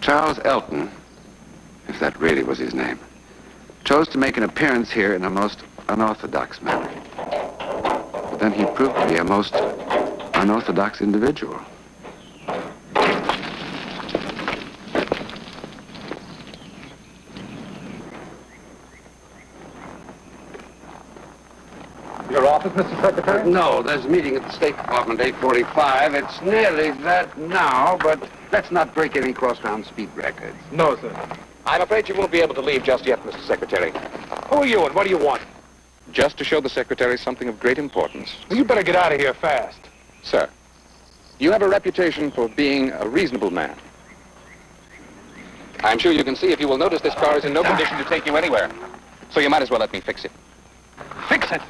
Charles Elton, if that really was his name, chose to make an appearance here in a most unorthodox manner. But then he proved to be a most unorthodox individual. Your office, Mr. Secretary? No, there's a meeting at the State Department, 8:45. It's nearly that now, but let's not break any cross-town speed records. No, sir. I'm afraid you won't be able to leave just yet, Mr. Secretary. Who are you and what do you want? Just to show the Secretary something of great importance. Well, you better get out of here fast. Sir, you have a reputation for being a reasonable man. I'm sure you can see if you will notice this car is in no condition to take you anywhere. So you might as well let me fix it. Fix it?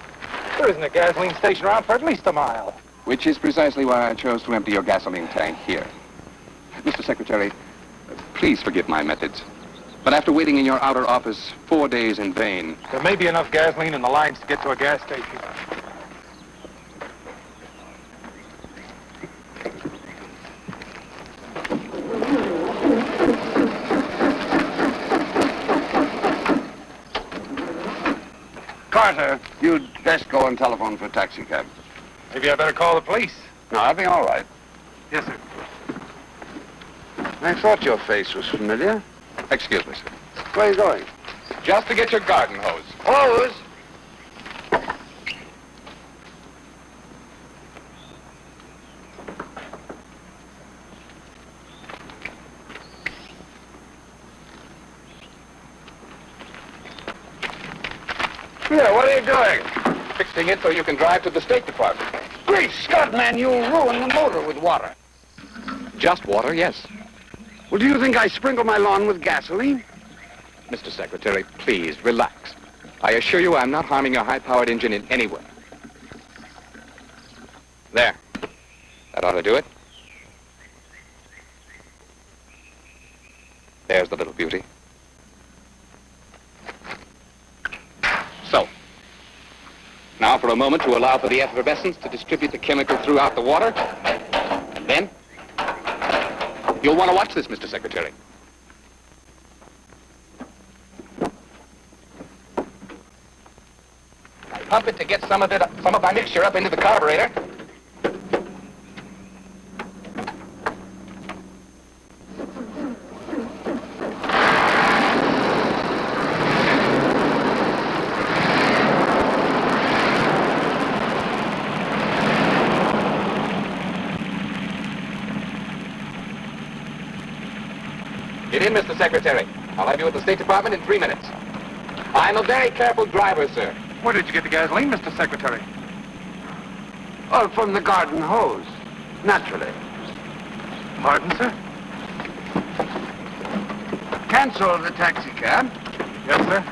There isn't a gasoline station around for at least a mile. Which is precisely why I chose to empty your gasoline tank here. Mr. Secretary, please forgive my methods. But after waiting in your outer office 4 days in vain... There may be enough gasoline in the lines to get to a gas station. Carter, you'd best go and telephone for a taxi cab. Maybe I better call the police. No, I'll be all right. Yes, sir. I thought your face was familiar. Excuse me, sir. Where are you going? Just to get your garden hose. Hose? Here, what are you doing? Fixing it so you can drive to the State Department. Great Scott, man, you'll ruin the motor with water. Just water, yes. Well, do you think I sprinkle my lawn with gasoline? Mr. Secretary, please, relax. I assure you I'm not harming your high-powered engine in any way. There. That ought to do it. There's the little beauty. So, now for a moment to allow for the effervescence to distribute the chemical throughout the water. And then, you'll want to watch this, Mr. Secretary. I pump it to get some of my mixture up into the carburetor. Get in, Mr. Secretary. I'll have you at the State Department in 3 minutes. I'm a very careful driver, sir. Where did you get the gasoline, Mr. Secretary? Oh, from the garden hose. Naturally. Pardon, sir? Cancel the taxi cab. Yes, sir.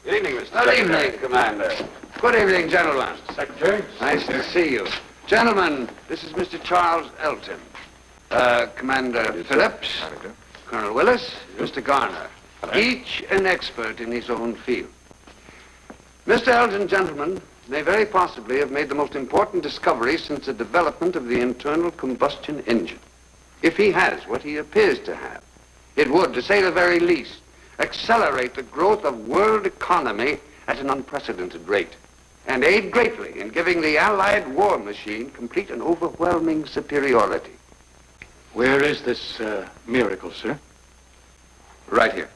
Good evening, Mr. Secretary. Good evening, Commander. Good evening, gentlemen. Secretary? Nice to see you. Gentlemen, this is Mr. Charles Elton. Commander Phillips, Colonel Willis, Mr. Garner. Each an expert in his own field. Mr. Elton, gentlemen, may very possibly have made the most important discovery since the development of the internal combustion engine. If he has what he appears to have, it would, to say the very least, accelerate the growth of world economy at an unprecedented rate, and aid greatly in giving the Allied war machine complete and overwhelming superiority. Where is this miracle, sir? Right here.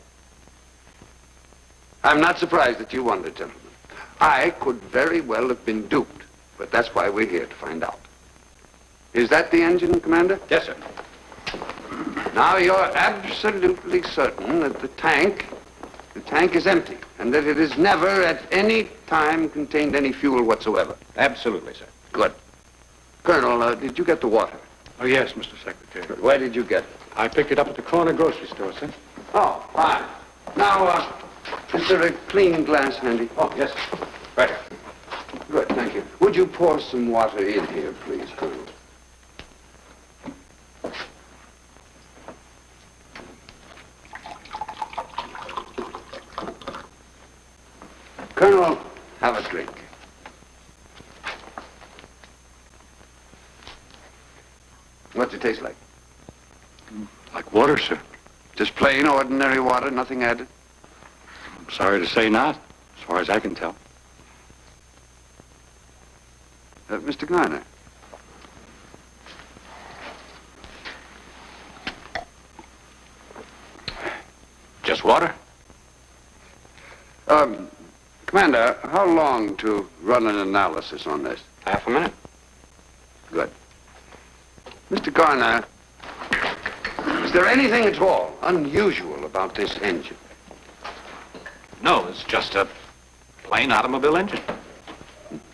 I'm not surprised that you wondered, gentlemen. I could very well have been duped, but that's why we're here to find out. Is that the engine, Commander? Yes, sir. Now you're absolutely certain that the tank is empty, and that it has never at any time contained any fuel whatsoever. Absolutely, sir. Good. Colonel, did you get the water? Oh, yes, Mr. Secretary. Good. Where did you get it? I picked it up at the corner grocery store, sir. Oh, fine. Now, is there a clean glass handy? Oh, yes. Right here. Good, thank you. Would you pour some water in here, please, Colonel? Colonel, have a drink. What's it taste like? Like water, sir. Just plain, ordinary water, nothing added? I'm sorry to say not, as far as I can tell. Mr. Garner. Just water? Commander, how long to run an analysis on this? Half a minute. Good. Mr. Garner, is there anything at all unusual about this engine? No, it's just a plain automobile engine.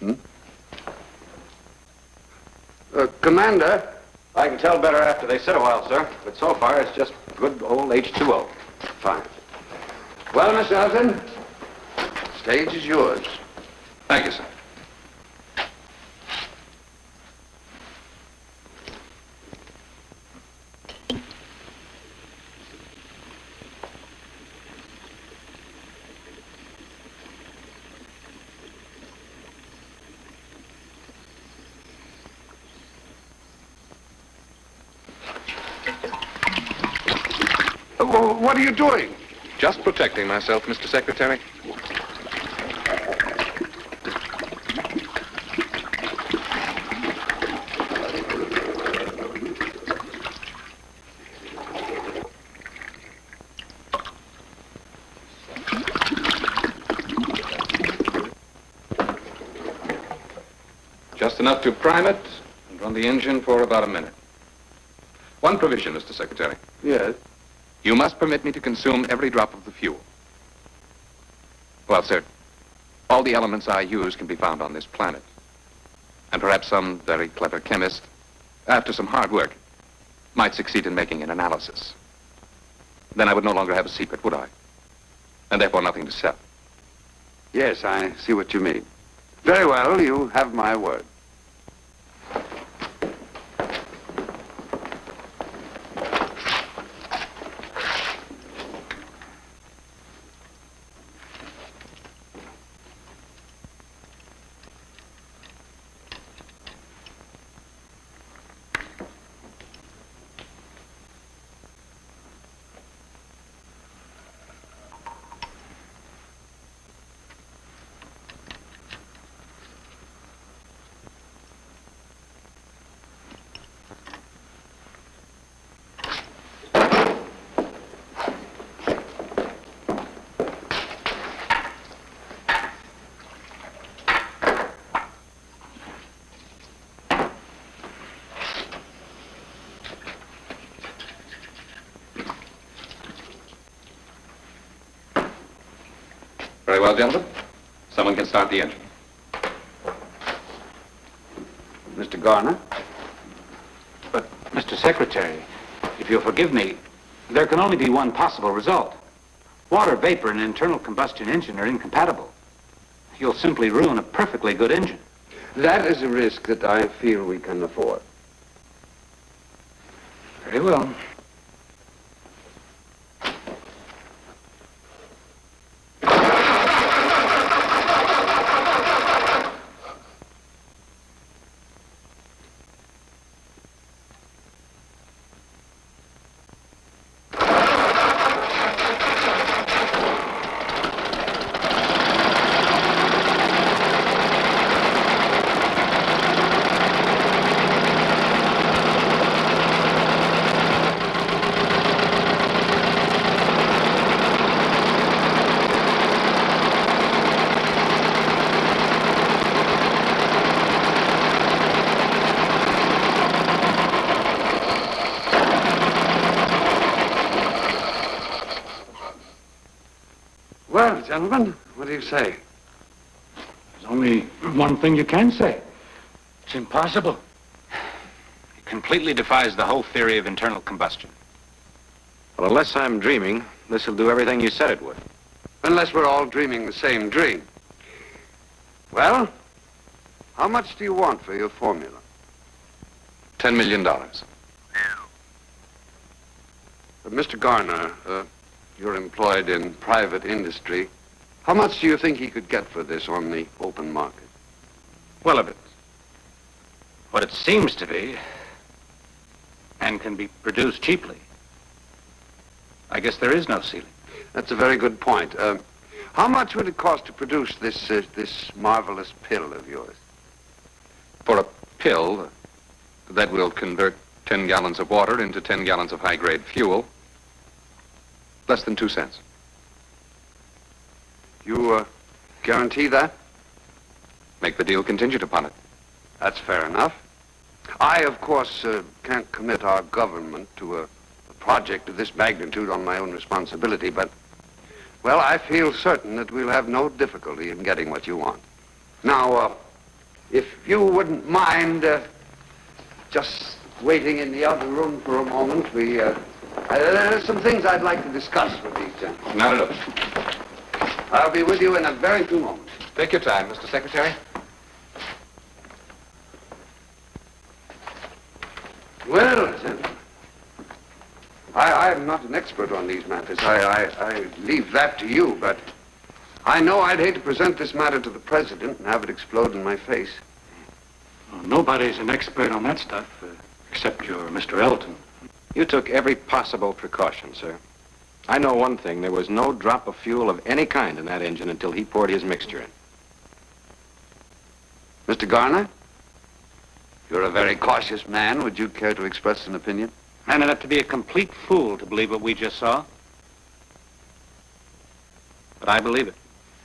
Mm-hmm. Commander? I can tell better after they sit a while, sir. But so far, it's just good old H2O. Fine. Well, Mr. Elton, stage is yours. Thank you, sir. What are you doing? Just protecting myself, Mr. Secretary. Just enough to prime it and run the engine for about a minute. One provision, Mr. Secretary. Yes. You must permit me to consume every drop of the fuel. Well, sir, all the elements I use can be found on this planet. And perhaps some very clever chemist, after some hard work, might succeed in making an analysis. Then I would no longer have a secret, would I? And therefore nothing to sell. Yes, I see what you mean. Very well, you have my word. Very well, gentlemen. Someone can start the engine. Mr. Garner? But, Mr. Secretary, if you'll forgive me, there can only be one possible result. Water vapor and internal combustion engine are incompatible. You'll simply ruin a perfectly good engine. That is a risk that I feel we can afford. Very well. Well, gentlemen, what do you say? There's only one thing you can say. It's impossible. It completely defies the whole theory of internal combustion. Well, unless I'm dreaming, this will do everything you said it would. Unless we're all dreaming the same dream. Well, how much do you want for your formula? $10 million. Mr. Garner, you're employed in private industry. How much do you think he could get for this on the open market? Well, if it's what it seems to be, and can be produced cheaply, I guess there is no ceiling. That's a very good point. How much would it cost to produce this marvelous pill of yours? For a pill that will convert 10 gallons of water into 10 gallons of high-grade fuel, less than 2 cents. You guarantee that? Make the deal contingent upon it. That's fair enough. I, of course, can't commit our government to a project of this magnitude on my own responsibility, but, well, I feel certain that we'll have no difficulty in getting what you want. Now, if you wouldn't mind just waiting in the other room for a moment, there are some things I'd like to discuss with these gentlemen. Not at all. I'll be with you in a very few moments. Take your time, Mr. Secretary. Well, gentlemen, I'm not an expert on these matters. I leave that to you, but I know I'd hate to present this matter to the president and have it explode in my face. Well, nobody's an expert on that stuff, except your Mr. Elton. You took every possible precaution, sir. I know one thing. There was no drop of fuel of any kind in that engine until he poured his mixture in. Mr. Garner, you're a very cautious man. Would you care to express an opinion? Man enough to be a complete fool to believe what we just saw. But I believe it.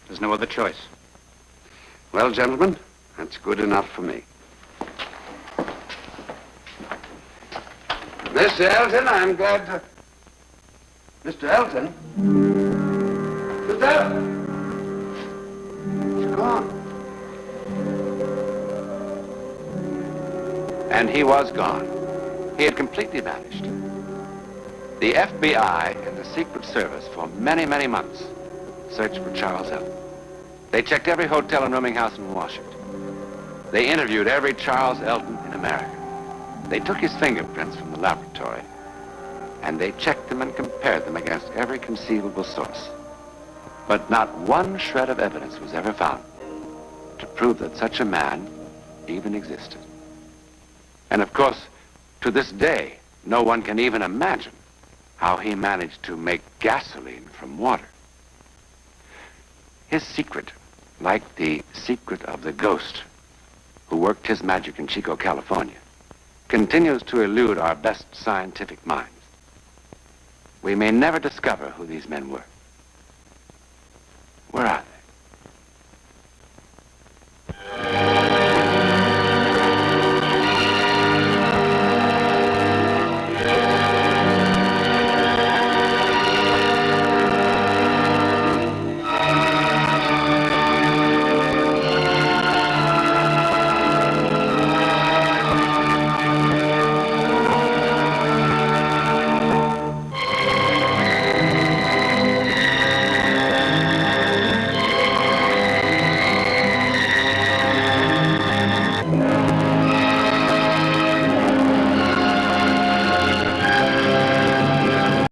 There's no other choice. Well, gentlemen, that's good enough for me. Mr. Elton, I'm glad to... Mr. Elton? Mr. Elton? He's gone. And he was gone. He had completely vanished. The FBI and the Secret Service for many, many months searched for Charles Elton. They checked every hotel and rooming house in Washington. They interviewed every Charles Elton in America. They took his fingerprints from the laboratory, and they checked them and compared them against every conceivable source. But not one shred of evidence was ever found to prove that such a man even existed. And of course, to this day, no one can even imagine how he managed to make gasoline from water. His secret, like the secret of the ghost who worked his magic in Chico, California, continues to elude our best scientific minds. We may never discover who these men were.